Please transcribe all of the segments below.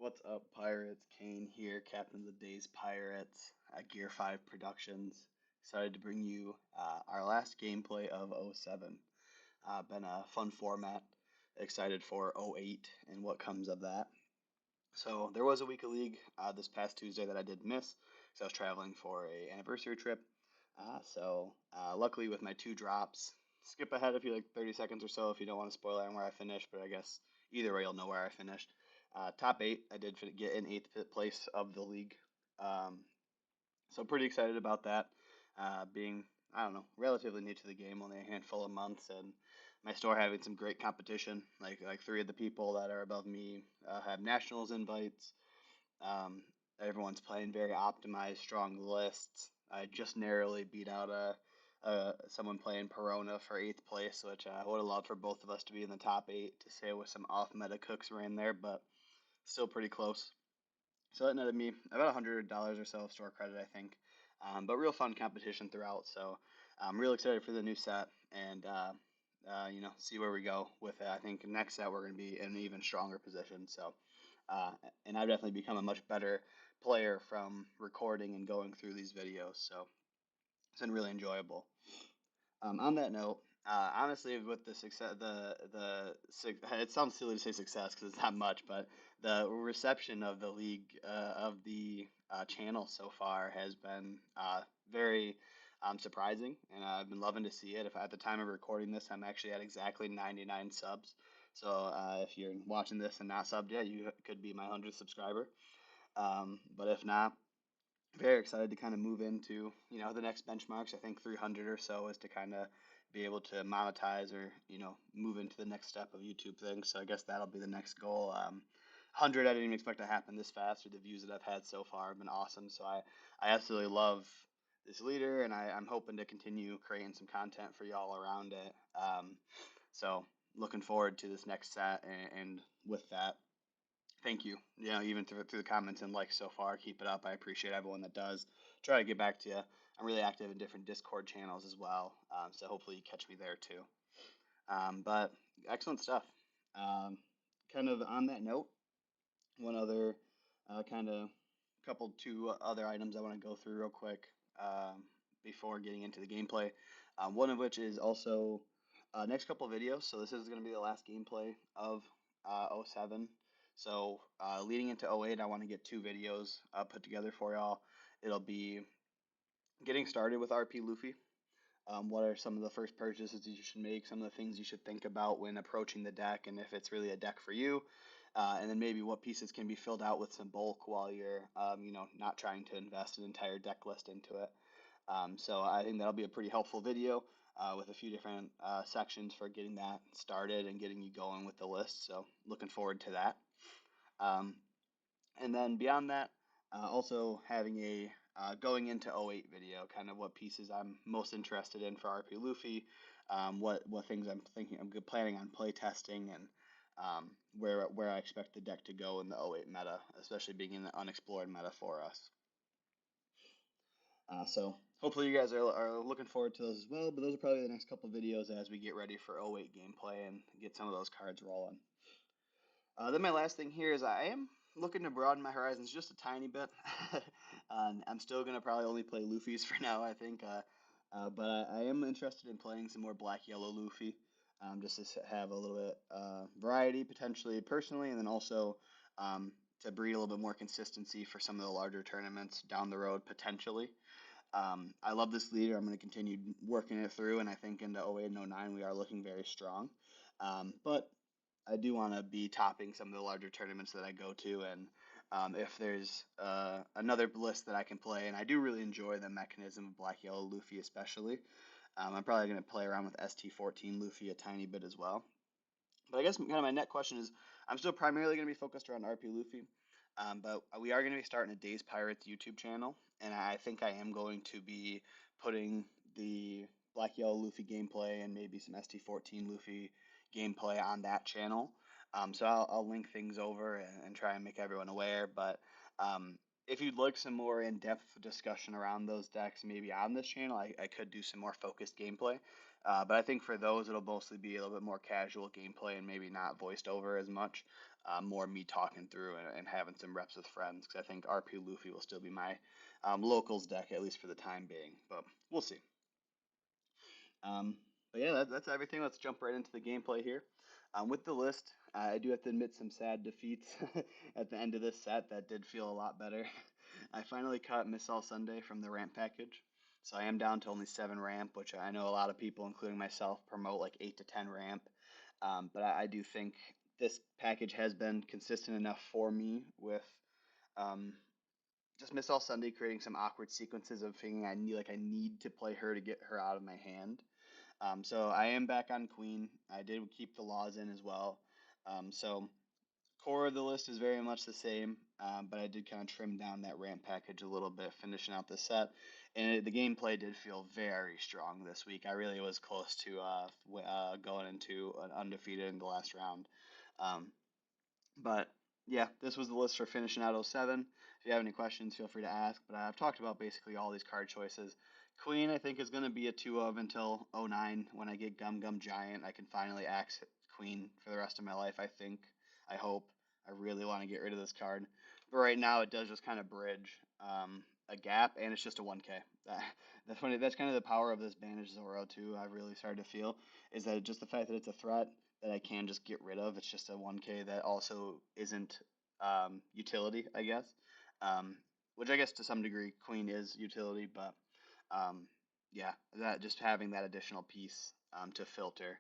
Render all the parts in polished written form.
What's up, Pirates? Kane here, Captain of the Day's Pirates at Gear 5 Productions. Excited to bring you our last gameplay of '07. Been a fun format. Excited for '08 and what comes of that. So there was a week of league this past Tuesday that I did miss because I was traveling for a anniversary trip. Luckily with my two drops, skip ahead if you like 30 seconds or so if you don't want to spoil it on where I finished, but I guess either way you'll know where I finished. Top eight, I did get in eighth place of the league. Um, so pretty excited about that. Being, I don't know, relatively new to the game, only a handful of months, and my store having some great competition. Like three of the people that are above me have nationals invites. Everyone's playing very optimized, strong lists. I just narrowly beat out someone playing Perona for eighth place, which I would have loved for both of us to be in the top eight to say with some off meta cooks were in there, but still pretty close. So that netted me about $100 or so of store credit, I think. But real fun competition throughout. So I'm real excited for the new set and see where we go with it. I think next set we're going to be in an even stronger position. And I've definitely become a much better player from recording and going through these videos. So it's been really enjoyable. On that note, honestly, with the success, it sounds silly to say success because it's not much, but the reception of the league, of the channel so far has been very surprising, and I've been loving to see it. If at the time of recording this, I'm actually at exactly 99 subs. So if you're watching this and not subbed yet, you could be my 100th subscriber. But if not, very excited to kind of move into, the next benchmarks. I think 300 or so is to kind of be able to monetize or, move into the next step of YouTube things. So I guess that'll be the next goal. 100, I didn't even expect to happen this fast, or the views that I've had so far have been awesome. So I absolutely love this leader, and I'm hoping to continue creating some content for y'all around it. So looking forward to this next set, and with that, thank you. Even through the comments and likes so far, keep it up. I appreciate everyone that does. Try to get back to you. I'm really active in different Discord channels as well, so hopefully you catch me there too. But excellent stuff. Um, Kind of on that note, one other kind of two other items I want to go through real quick before getting into the gameplay. One of which is also next couple videos. So this is going to be the last gameplay of '07. So leading into '08, I want to get two videos put together for y'all. It'll be getting started with RP Luffy. What are some of the first purchases that you should make? Some of the things you should think about when approaching the deck, and if it's really a deck for you. And then maybe what pieces can be filled out with some bulk while you're, not trying to invest an entire deck list into it. So I think that'll be a pretty helpful video with a few different sections for getting that started and getting you going with the list. So looking forward to that. Um, and then beyond that, also having a going into '08 video, kind of what pieces I'm most interested in for RP Luffy, what things I'm planning on play testing, and where I expect the deck to go in the '08 meta, especially being in the unexplored meta for us. So hopefully you guys are looking forward to those as well, but those are probably the next couple videos as we get ready for '08 gameplay and get some of those cards rolling. Then my last thing here is I am looking to broaden my horizons just a tiny bit. I'm still gonna probably only play Luffy's for now, I think. But I am interested in playing some more Black Yellow Luffy, just to have a little bit variety potentially personally, and then also to breed a little bit more consistency for some of the larger tournaments down the road potentially. I love this leader. I'm going to continue working it through, and I think into '08 and '09 we are looking very strong. But I do want to be topping some of the larger tournaments that I go to, and if there's another list that I can play, and I do really enjoy the mechanism of Black Yellow Luffy especially. I'm probably going to play around with ST14 Luffy a tiny bit as well. But I guess kind of my net question is, I'm still primarily going to be focused around RP Luffy, but we are going to be starting a Days Pirates YouTube channel, and I think I am going to be putting the Black Yellow Luffy gameplay and maybe some ST14 Luffy gameplay on that channel. So I'll link things over and try and make everyone aware. But if you'd like some more in-depth discussion around those decks, maybe on this channel, I could do some more focused gameplay. But I think for those, it'll mostly be a little bit more casual gameplay and maybe not voiced over as much. More me talking through and having some reps with friends, because I think RP Luffy will still be my locals deck, at least for the time being. But we'll see. But yeah, that's everything. Let's jump right into the gameplay here. With the list, I do have to admit some sad defeats at the end of this set that did feel a lot better. I finally caught Miss All Sunday from the ramp package. So I am down to only 7 ramp, which I know a lot of people, including myself, promote like 8 to 10 ramp. But I do think this package has been consistent enough for me with um, just Miss All Sunday creating some awkward sequences of thinking I need to play her to get her out of my hand. So I am back on Queen. I did keep the laws in as well. So core of the list is very much the same, but I did kind of trim down that ramp package a little bit, finishing out the set. And the gameplay did feel very strong this week. I really was close to going into an undefeated in the last round. Um, but yeah, this was the list for finishing out '07. If you have any questions, feel free to ask. But I've talked about basically all these card choices. Queen, I think, is going to be a 2 of until '09 when I get Gum Gum Giant. I can finally axe Queen for the rest of my life, I think. I hope. I really want to get rid of this card. But right now, it does just kind of bridge a gap, and it's just a 1K. That's funny. That's kind of the power of this Banish Zoro, too. I've really started to feel is that just the fact that it's a threat that I can just get rid of. It's just a 1K that also isn't utility, I guess. Which I guess to some degree Queen is utility, but um, yeah, that just having that additional piece to filter.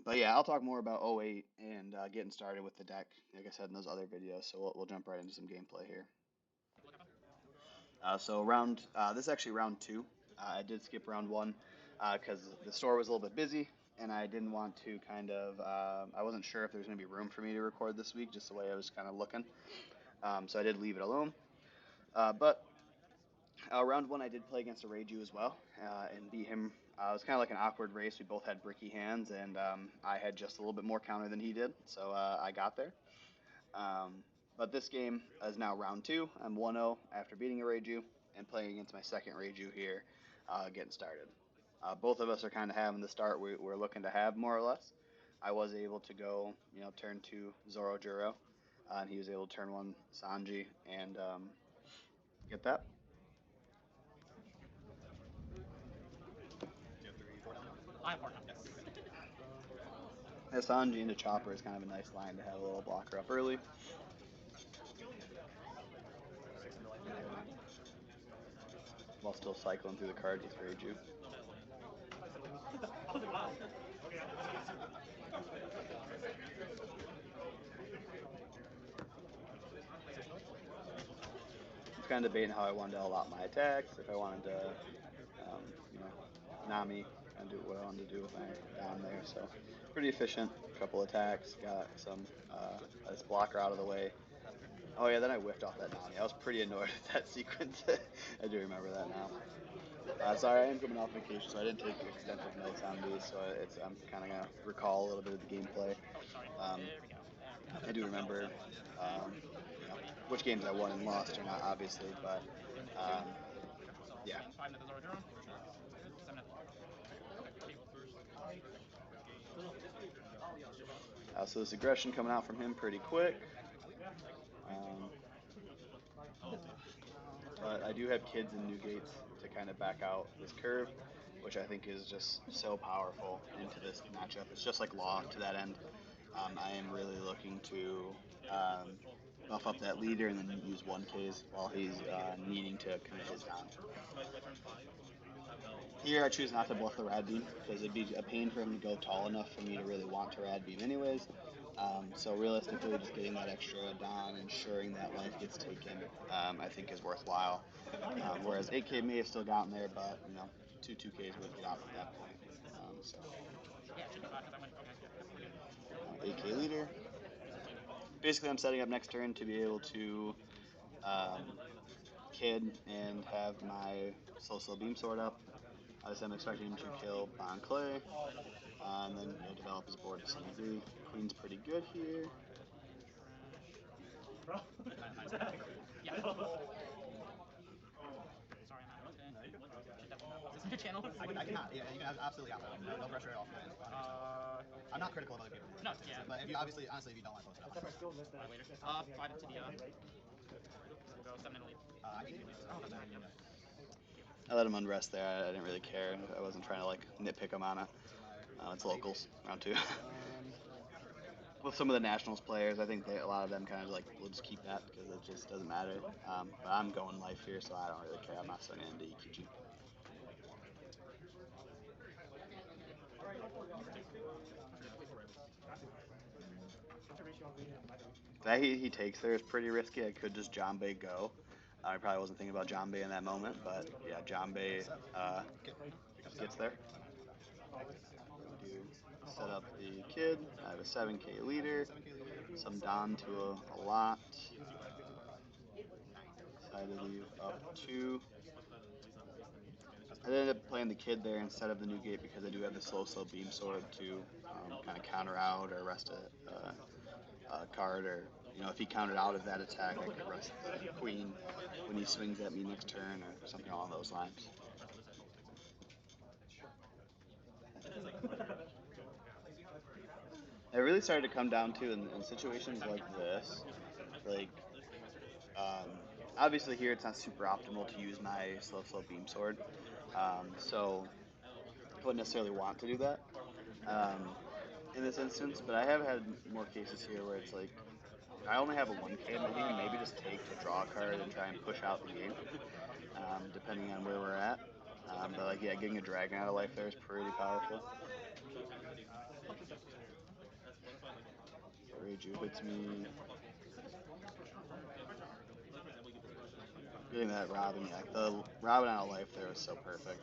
But yeah, I'll talk more about '08 and getting started with the deck, like I said in those other videos. So we'll jump right into some gameplay here. So this is actually round 2. I did skip round 1 because the store was a little bit busy and I didn't want to I wasn't sure if there was going to be room for me to record this week, just the way I was kind of looking. So I did leave it alone. But round 1 I did play against a Reiju as well and beat him. It was kind of like an awkward race. We both had bricky hands and I had just a little bit more counter than he did, so I got there. Um, but this game is now round 2. I'm 1-0 after beating a Reiju and playing against my second Reiju here, getting started. Both of us are kind of having the start we're looking to have, more or less. I was able to go, turn 2 Zoro Juro, and he was able to turn 1 Sanji and get that. Yeah, Sanji into Chopper is kind of a nice line to have a little blocker up early. While still cycling through the cards with Reiju. I was kind of debating how I wanted to allot my attacks, if I wanted to, um, you know, Nami, and do what I wanted to do with my down there. So pretty efficient. Couple attacks, got some this blocker out of the way. Oh yeah, then I whiffed off that Nami. I was pretty annoyed at that sequence. I do remember that now. Sorry, I am coming off vacation, so I didn't take extensive notes on these. So I'm kind of gonna recall a little bit of the gameplay. Um, I do remember, which games I won and lost or not, obviously, but um, yeah. So this aggression coming out from him pretty quick. Um, but I do have kids in Newgates to kind of back out this curve, which I think is just so powerful into this matchup. It's just like Law to that end. I am really looking to buff up that leader and then use 1Ks while he's needing to commit his down. Here I choose not to bluff the Rad Beam because it'd be a pain for him to go tall enough for me to really want to Rad Beam anyways. So realistically, just getting that extra Don, ensuring that life gets taken, I think is worthwhile. Whereas 8K may have still gotten there, but 2Ks would get out at that point. 8K leader. Basically, I'm setting up next turn to be able to um, kid and have my slow beam sword up. As I'm expecting him to kill Bon Clay, and then develop his board to some degree. Queen's pretty good here. I cannot. Yeah, you can absolutely opt out. No pressure at all. I'm not critical of other people. No, yeah. But if you honestly, if you don't want to post it up. Five into the. We'll go 7 and a lead. I can do this. Oh, that's right. I let him unrest there. I didn't really care. I wasn't trying to like nitpick him on it. It's locals, round two. With some of the Nationals players, I think a lot of them kind of like will just keep that because it just doesn't matter. But I'm going life here, so I don't really care. I'm not swinging into EQG. That he takes there is pretty risky. I could just Jambay go. I probably wasn't thinking about Jambay in that moment, but yeah, Jambay gets there. Going to set up the kid. I have a 7K leader, some Don to a lot. Decided to leave up two. I ended up playing the kid there instead of the new gate because I do have the slow beam sword to kind of counter out or rest a card, or if he counted out of that attack, I could rest the queen when he swings at me next turn or something along those lines. It really started to come down to in situations like this, like obviously here it's not super optimal to use my slow beam sword, so I wouldn't necessarily want to do that in this instance. But I have had more cases here where it's like if I only have a 1K in my hand, maybe just take to draw a card and try and push out the game, depending on where we're at. But like yeah, getting a dragon out of life there is pretty powerful. Rage hits me. Getting that Robin, yeah, the Robin out of life there was so perfect.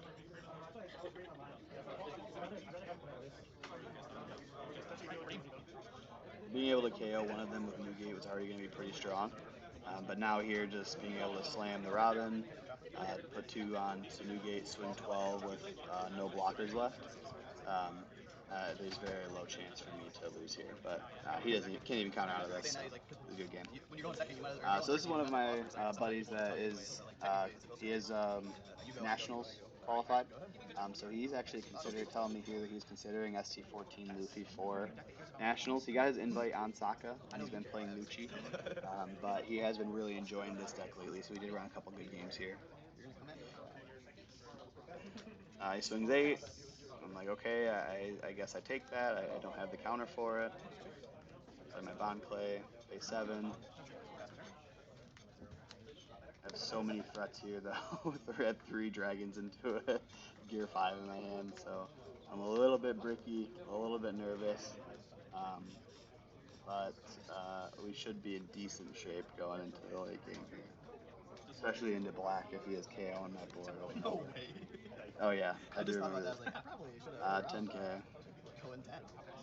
Being able to KO one of them with Newgate was already going to be pretty strong. But now here, just being able to slam the Robin, put two on to Newgate, swing 12 with no blockers left. There's very low chance for me to lose here, but he can't even count out of this. So it's a good game. So this is one of my buddies that is he is nationals qualified. So he's actually telling me here that he's considering ST14 Luffy for nationals. He got his invite on Sokka, and he's been playing Lucci, but he has been really enjoying this deck lately. So we did run a couple good games here. He swings 8. I'm like, okay, I guess I take that. I don't have the counter for it. Play my Bond Clay, pay 7. I have so many threats here though, with red 3 dragons into a gear 5 in my hand, so I'm a little bit bricky, a little bit nervous, um, but we should be in decent shape going into the late game here, especially into black if he has KO on that board. No way. Oh yeah, I do remember I this. was like, I probably should have 10K. going 10.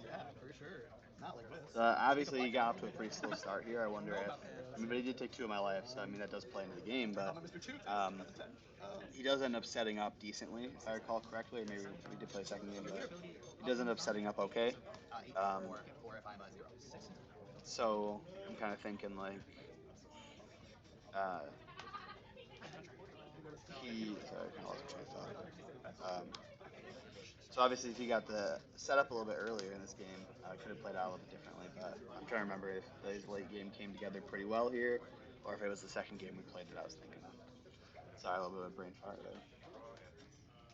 Yeah, for sure. Not like this. Obviously, he got off to a pretty slow start here. I wonder if, but he did take 2 of my life, so I mean that does play into the game. But he does end up setting up decently, if I recall correctly. Or maybe we did play a second game, but he does end up setting up okay. So I'm kind of thinking like uh, sorry, I kind of lost my train of thought. So obviously, if he got the set up a little bit earlier in this game, I could have played out a little bit differently. But I'm trying to remember if his late game came together pretty well here, or if it was the second game we played that I was thinking of. Sorry, a little bit of a brain fart there.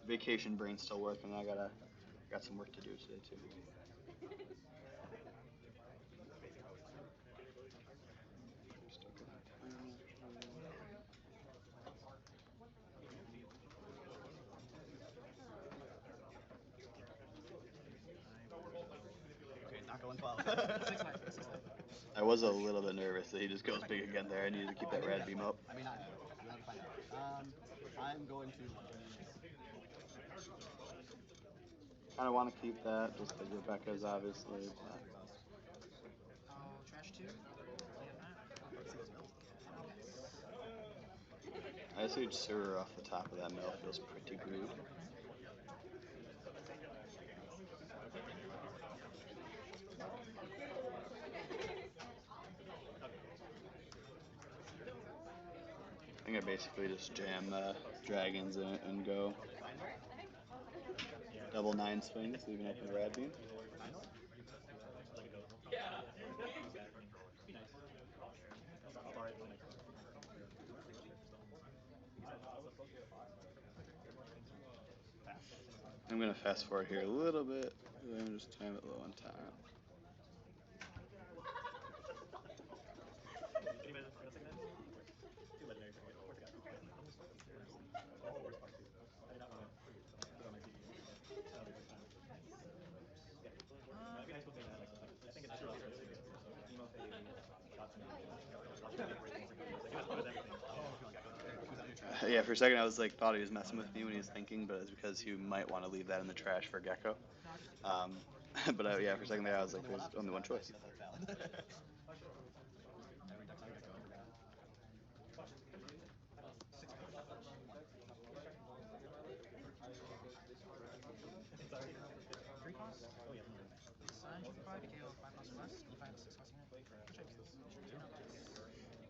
Vacation brain still working. Got some work to do today too. Okay, not going 12. I was a little bit nervous that he just goes big again there. I needed to keep that red beam up. I mean, I we'll have to find out. I'm going to. Kind of want to keep that just because Rebecca's obviously. Trash 2. I see Sir off the top of that mill feels pretty rude. I think I basically just jam dragons and go. Double 9 swings, leaving open a rad beam. I'm gonna fast forward here a little bit. I'm just time it low on time. Yeah, for a second I was like, thought he was messing with me when he was thinking, but it's because he might want to leave that in the trash for Gecko. But yeah, for a second there I was like, there's only one choice.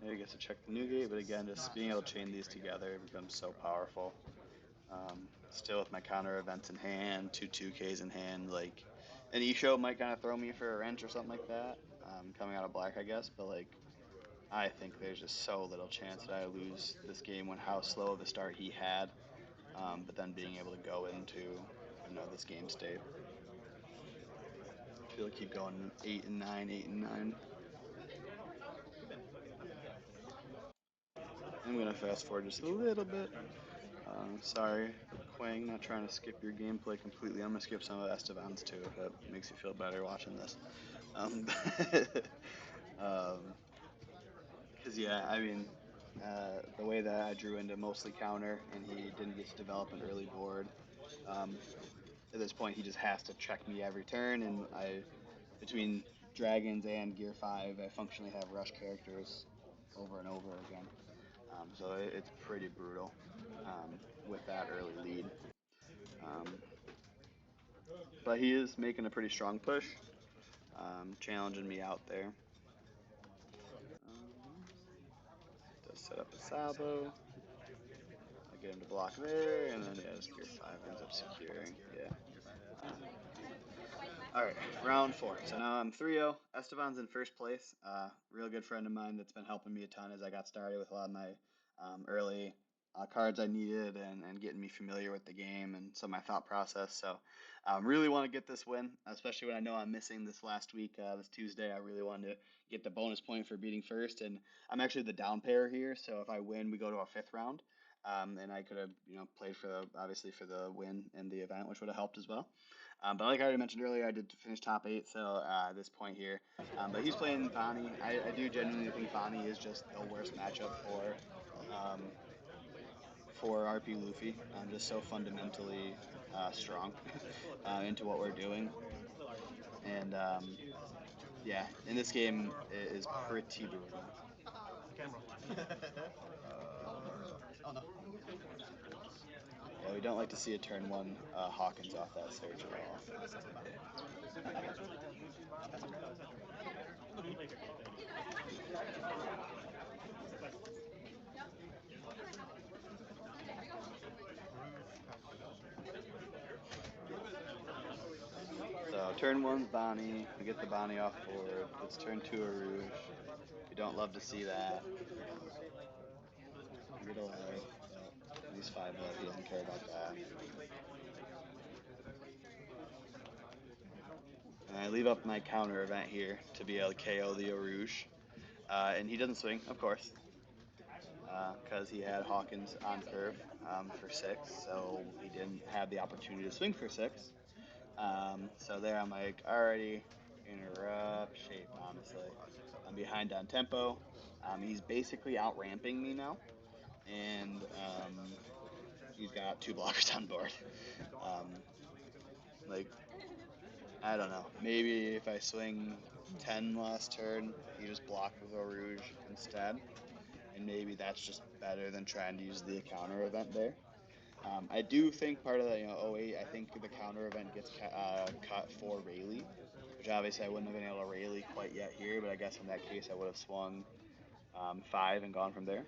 Yeah, he gets to check the new gate, but again, just being able to chain these together becomes so powerful. Still with my counter events in hand, 2-2Ks in hand, like an E-show might kind of throw me for a wrench or something like that, coming out of black, I guess, but like I think there's just so little chance that I lose this game when how slow of a start he had, but then being able to go into this game state. I feel like keep going 8 and 9, 8 and 9. I'm gonna fast forward just a little bit. Sorry, Quang, not trying to skip your gameplay completely. I'm gonna skip some of Esteban's too, if that makes you feel better watching this. Because yeah, I mean, the way that I drew into mostly counter and he didn't get to develop an early board. At this point, he just has to check me every turn, and between dragons and Gear 5, I functionally have rush characters over and over again. So it's pretty brutal with that early lead. But he is making a pretty strong push, challenging me out there. Does set up a salvo. I get him to block there, and then yeah, just Gear 5 ends up securing. Yeah. Alright, round 4. So now I'm 3-0. Esteban's in first place. Real good friend of mine that's been helping me a ton as I got started with a lot of my early cards I needed and getting me familiar with the game and some of my thought process. So really want to get this win, especially when I know I'm missing this last week, this Tuesday. I really wanted to get the bonus point for beating first, and I'm actually the down pair here. So if I win, we go to a 5th round. And I could have, played obviously for the win in the event, which would have helped as well. But like I already mentioned earlier, I did finish top 8, so at this point here. But he's playing Bonnie. I do genuinely think Bonnie is just the worst matchup for RP Luffy. I'm just so fundamentally strong into what we're doing. And yeah, in this game it is pretty brutal. Oh no. Yeah, we don't like to see a turn 1 Hawkins off that surge at all. So turn 1's Bonnie. We get the Bonnie off board. It's turn 2 a Rouge. We don't love to see that. We get a life, but at least 5 life. He doesn't care about that. And I leave up my counter event here to be able to KO the Rouge. And he doesn't swing, of course, because he had Hawkins on curve for 6, so he didn't have the opportunity to swing for 6. So there I'm like already in a rough shape, honestly. I'm behind on tempo. He's basically out ramping me now, and he's got 2 blockers on board. Like, I don't know. Maybe if I swing 10 last turn, he just block with a Rouge instead. And maybe that's just better than trying to use the counter event there. I do think part of the 08, I think the counter event gets cut for Rayleigh, which obviously I wouldn't have been able to Rayleigh quite yet here, but I guess in that case I would have swung 5 and gone from there.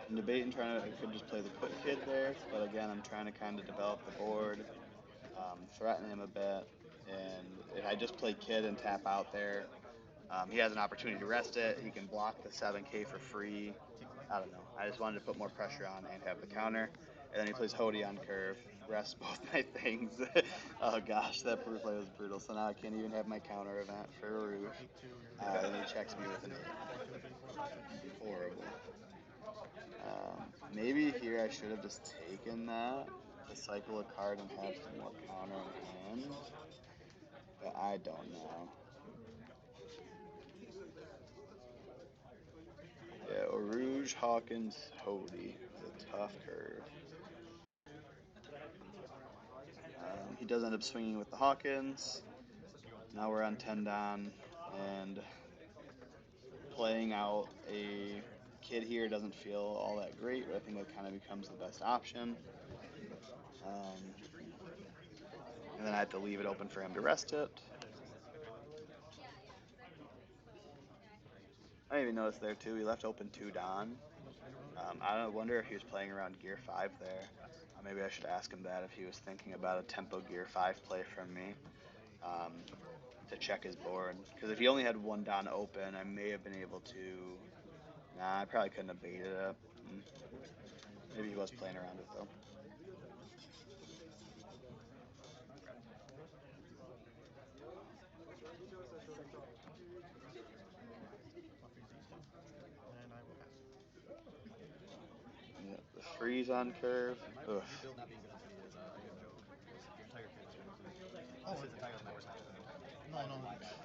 I'm debating trying to, I could just play the quick kid there, but again, I'm trying to kind of develop the board, threaten him a bit, and if I just play kid and tap out there, he has an opportunity to rest it. He can block the 7K for free. I don't know. I just wanted to put more pressure on and have the counter. And then he plays Hody on curve, rests both my things. Oh gosh, that play was brutal. So now I can't even have my counter event for Rouge. And he checks me with an 8. Horrible. Maybe here I should have just taken that to cycle a card and have some more counter in hand. But I don't know. Yeah, Rouge, Hawkins, Hody. A tough curve. He does end up swinging with the Hawkins. Now we're on 10 down, and playing out a kid here doesn't feel all that great, but I think that kind of becomes the best option. And then I have to leave it open for him to rest it. I didn't even notice there too, he left open 2 Don. I wonder if he was playing around Gear 5 there. Maybe I should ask him that if he was thinking about a tempo Gear 5 play from me. To check his board. Because if he only had 1 Don open, I may have been able to. Nah, I probably couldn't have baited it. Maybe he was playing around it though. Yeah, the freeze on curve. Ugh.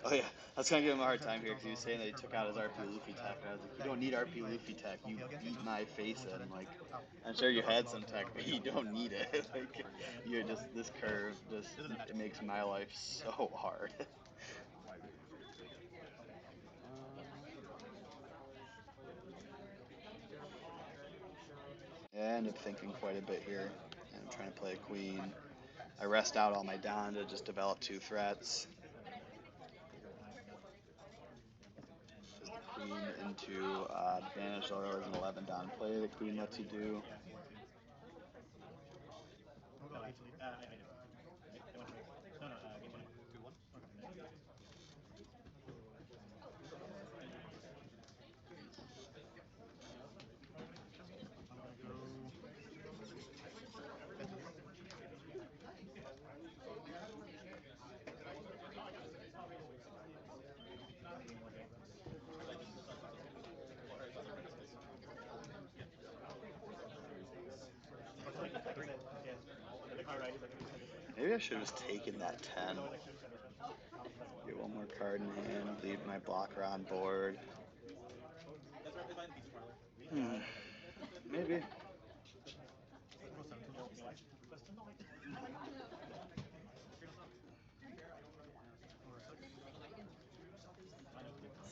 Oh yeah, I was gonna give him a hard time here because he was saying that he took out his RP Luffy tech, and I was like, you don't need RP Luffy tech. You beat my face in. Like, I'm sure you had some tech, but you don't need it. Like, you're just this curve just it makes my life so hard. I end up thinking quite a bit here. I'm trying to play a queen. I rest out all my Don to just develop 2 threats. Queen into Banish Oil is an 11 Don play the queen lets you do. Maybe I should have just taken that 10. Get 1 more card in hand, leave my blocker on board. Maybe.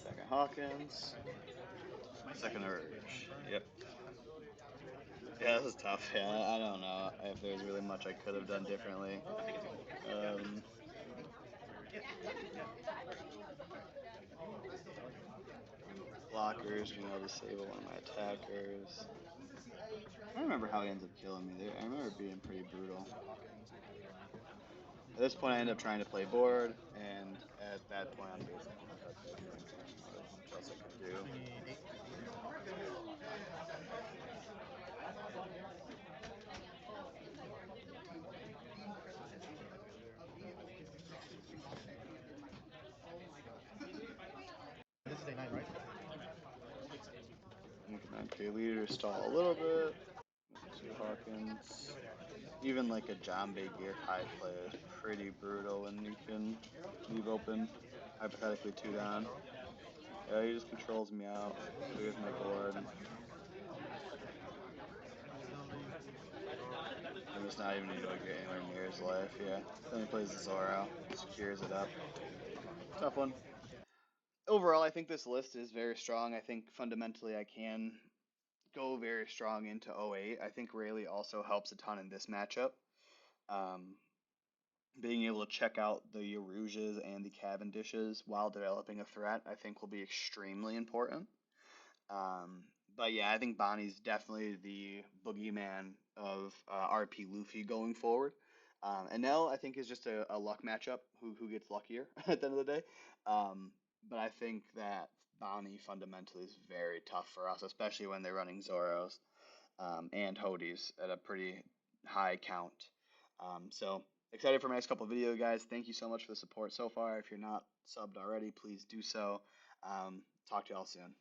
Second Hawkins. Second Urge. Yep. Yeah, this is tough. Yeah, I don't know if there's really much I could have done differently. Blockers, disable one of my attackers. I don't remember how he ends up killing me there. I remember it being pretty brutal. At this point, I end up trying to play board, and at that point, I'm basically what else I could do. This is a 9, right? Okay, leader stall a little bit. 2 Hawkins. Even like a Jambe Gear 5 play is pretty brutal when you can leave open hypothetically 2 down. Yeah, he just controls me out, clears my board. I'm just not even able to get anywhere near his life, yeah. Then he plays the Zoro, secures it up. Tough one. Overall, I think this list is very strong. I think fundamentally I can go very strong into 08. I think Rayleigh also helps a ton in this matchup. Being able to check out the Rouges and the Cavendishes while developing a threat, I think will be extremely important. But yeah, I think Bonnie's definitely the boogeyman of RP Luffy going forward. And Nell, I think, is just a luck matchup. Who gets luckier at the end of the day? But I think that Bonnie fundamentally is very tough for us, especially when they're running Zoros and Hodies at a pretty high count. So excited for my next couple of video, guys. Thank you so much for the support so far. If you're not subbed already, please do so. Talk to y'all soon.